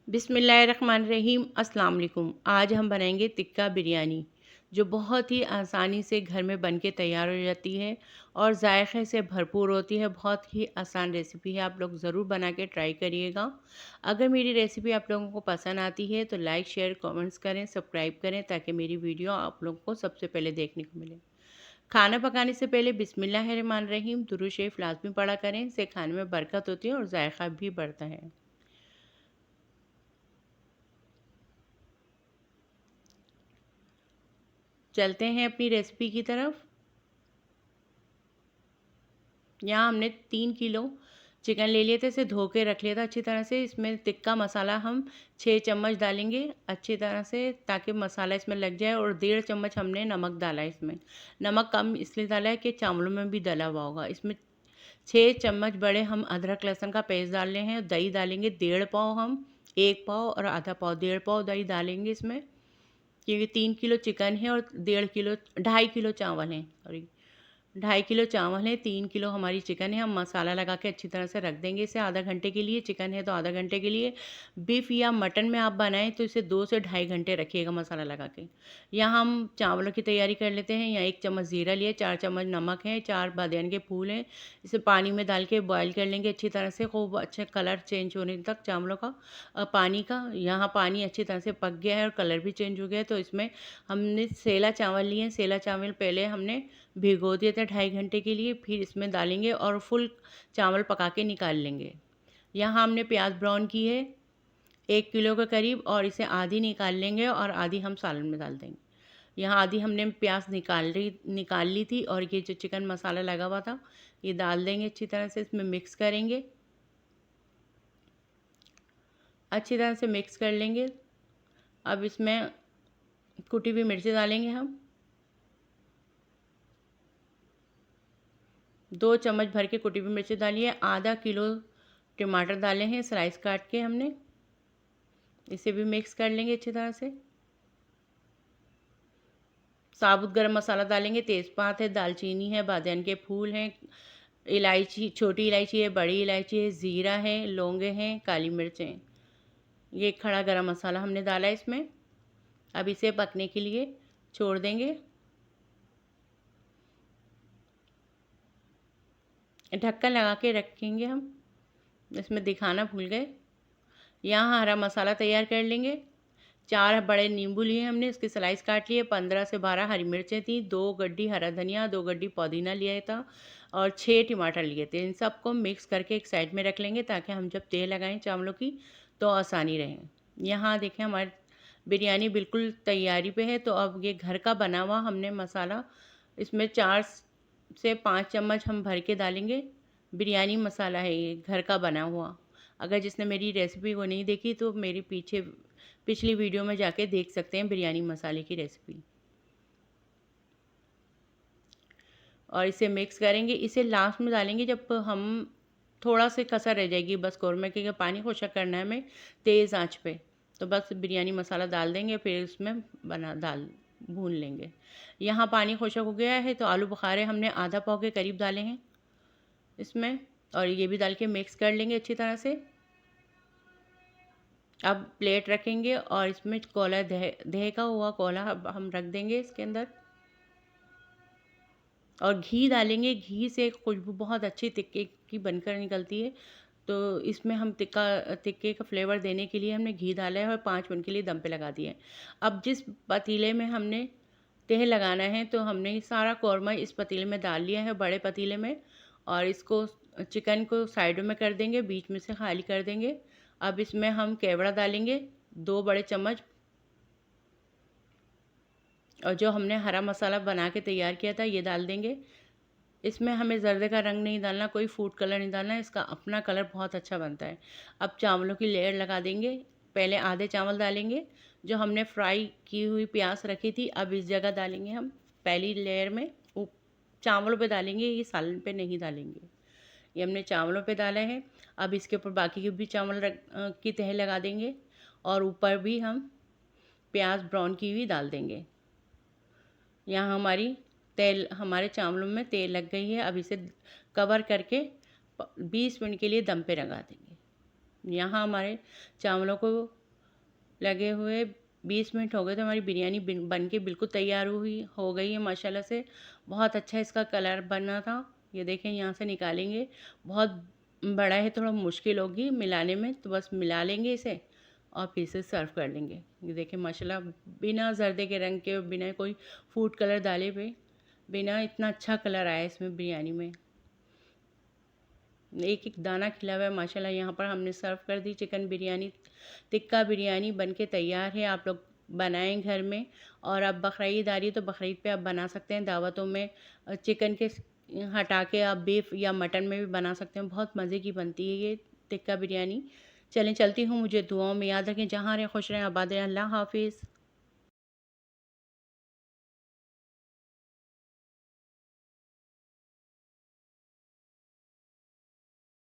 बिस्मिल्लाहिर्रहमानिर्रहीम। अस्सलाम वालेकुम। आज हम बनाएंगे टिक्का बिरयानी, जो बहुत ही आसानी से घर में बन के तैयार हो जाती है और जायक़े से भरपूर होती है। बहुत ही आसान रेसिपी है, आप लोग ज़रूर बना के ट्राई करिएगा। अगर मेरी रेसिपी आप लोगों को पसंद आती है तो लाइक शेयर कमेंट्स करें, सब्सक्राइब करें ताकि मेरी वीडियो आप लोगों को सबसे पहले देखने को मिले। खाना पकाने से पहले बिस्मिल्लाहिर्रहमानिर्रहीम दुरूद शरीफ लाज़मी पढ़ा करें। इससे खाने में बरकत होती है और जायक़ा भी बढ़ता है। चलते हैं अपनी रेसिपी की तरफ। यहाँ हमने 3 किलो चिकन ले लिए थे, इसे धो के रख लिया था अच्छी तरह से। इसमें टिक्का मसाला हम 6 चम्मच डालेंगे अच्छी तरह से, ताकि मसाला इसमें लग जाए। और 1.5 चम्मच हमने नमक डाला है इसमें। नमक कम इसलिए डाला है कि चावलों में भी डला हुआ होगा। इसमें 6 चम्मच बड़े हम अदरक लहसुन का पेस्ट डाल रहे हैं। दही डालेंगे 1.5 पाव, हम 1 पाव और आधा पाव, 1.5 पाव दही डालेंगे इसमें, क्योंकि 3 किलो चिकन है और 2.5 किलो चावल हैं। सॉरी, 2.5 किलो चावल है, 3 किलो हमारी चिकन है। हम मसाला लगा के अच्छी तरह से रख देंगे इसे आधा घंटे के लिए। चिकन है तो आधा घंटे के लिए। बीफ या मटन में आप बनाएं तो इसे 2 से 2.5 घंटे रखिएगा मसाला लगा के। यहाँ हम चावलों की तैयारी कर लेते हैं। यहाँ 1 चम्मच ज़ीरा लिया, 4 चम्मच नमक है, 4 बादियान के फूल हैं। इसे पानी में डाल के बॉयल कर लेंगे अच्छी तरह से, खूब अच्छे कलर चेंज होने तक चावलों का, पानी का। यहाँ पानी अच्छी तरह से पक गया है और कलर भी चेंज हो गया है। तो इसमें हमने सेला चावल लिए हैं। सेला चावल पहले हमने भिगो दिए थे 2.5 घंटे के लिए, फिर इसमें डालेंगे और फुल चावल पका के निकाल लेंगे। यहाँ हमने प्याज ब्राउन की है 1 किलो के करीब, और इसे आधी निकाल लेंगे और आधी हम सालन में डाल देंगे। यहाँ आधी हमने प्याज निकाल ली थी, और ये जो चिकन मसाला लगा हुआ था ये डाल देंगे अच्छी तरह से। इसमें मिक्स करेंगे, अच्छी तरह से मिक्स कर लेंगे। अब इसमें कुटी हुई मिर्ची डालेंगे हम, 2 चम्मच भर के कुटी हुई मिर्ची डालिए। आधा किलो टमाटर डाले हैं स्लाइस काट के हमने, इसे भी मिक्स कर लेंगे अच्छी तरह से। साबुत गरम मसाला डालेंगे, तेज़पात है, दालचीनी है, बादियान के फूल हैं, इलायची, छोटी इलायची है, बड़ी इलायची है, ज़ीरा है, लौंगे हैं, काली मिर्चें। ये खड़ा गरम मसाला हमने डाला है इसमें। अब इसे पकने के लिए छोड़ देंगे। ढक्कन लगा के रखेंगे हम, इसमें दिखाना भूल गए। यहाँ हरा मसाला तैयार कर लेंगे। 4 बड़े नींबू लिए हमने, इसके स्लाइस काट लिए। 15 से 12 हरी मिर्चें थी, 2 गड्डी हरा धनिया, 2 गड्डी पुदीना लिया था, और 6 टमाटर लिए थे। इन सबको मिक्स करके एक साइड में रख लेंगे, ताकि हम जब तेल लगाएं चावलों की तो आसानी रहे। यहाँ देखें हमारी बिरयानी बिल्कुल तैयारी पे है। तो अब ये घर का बना हुआ हमने मसाला इसमें 4 से 5 चम्मच हम भर के डालेंगे। बिरयानी मसाला है ये, घर का बना हुआ। अगर जिसने मेरी रेसिपी को नहीं देखी तो मेरी पिछली वीडियो में जाके देख सकते हैं बिरयानी मसाले की रेसिपी। और इसे मिक्स करेंगे। इसे लास्ट में डालेंगे जब हम थोड़ा सा कसर रह जाएगी बस कौरमा के, पानी खुशक करना है हमें तेज़ आंच पे, तो बस बिरयानी मसाला डाल देंगे, फिर उसमें भून लेंगे। यहाँ पानी खुशक हो गया है, तो आलू बुखारे हमने आधा पाव के करीब डाले हैं इसमें, और ये भी डाल के मिक्स कर लेंगे अच्छी तरह से। अब प्लेट रखेंगे और इसमें कोला दही का हुआ कोला हम रख देंगे इसके अंदर, और घी डालेंगे। घी से खुशबू बहुत अच्छी टिक्के की बनकर निकलती है। तो इसमें हम टिक्के का फ्लेवर देने के लिए हमने घी डाला है और 5 मिनट के लिए दम पे लगा दिए हैं। अब जिस पतीले में हमने तह लगाना है, तो हमने सारा कौरमा इस पतीले में डाल लिया है, बड़े पतीले में, और इसको चिकन को साइडों में कर देंगे, बीच में से खाली कर देंगे। अब इसमें हम केवड़ा डालेंगे 2 बड़े चम्मच, और जो हमने हरा मसाला बना के तैयार किया था ये डाल देंगे। इसमें हमें ज़र्दे का रंग नहीं डालना, कोई फूड कलर नहीं डालना, इसका अपना कलर बहुत अच्छा बनता है। अब चावलों की लेयर लगा देंगे। पहले आधे चावल डालेंगे, जो हमने फ्राई की हुई प्याज रखी थी अब इस जगह डालेंगे हम पहली लेयर में। चावलों पे डालेंगे, ये सालन पे नहीं डालेंगे। ये हमने चावलों पे डाला है। अब इसके ऊपर बाकी के भी चावल की तह लगा देंगे, और ऊपर भी हम प्याज ब्राउन की हुई डाल देंगे। यहाँ हमारे चावलों में तेल लग गई है। अब इसे कवर करके 20 मिनट के लिए दम पे लगा देंगे। यहाँ हमारे चावलों को लगे हुए 20 मिनट हो गए, तो हमारी बिरयानी बन के बिल्कुल तैयार हो गई है माशाल्लाह से। बहुत अच्छा इसका कलर बना था। ये देखें, यहाँ से निकालेंगे। बहुत बड़ा है, थोड़ा मुश्किल होगी मिलाने में, तो बस मिला लेंगे इसे और फिर से सर्व कर लेंगे। ये देखें माशाल्लाह, बिना जर्दे के रंग के, बिना कोई फूड कलर डाले पे, बिना इतना अच्छा कलर आया इसमें बिरयानी में। एक एक दाना खिला हुआ है माशाल्लाह। यहाँ पर हमने सर्व कर दी चिकन बिरयानी। टिक्का बिरयानी बनके तैयार है। आप लोग बनाएं घर में। और अब बकरीद आ रही है, तो बकरीद पे आप बना सकते हैं दावतों में। चिकन के हटा के आप बीफ या मटन में भी बना सकते हैं। बहुत मज़े की बनती है ये टिक्का बिरयानी। चलें, चलती हूँ, मुझे दुआओं में याद रखें। जहाँ रहें खुश रहें, आबाद रहें। अल्लाह हाफिज़।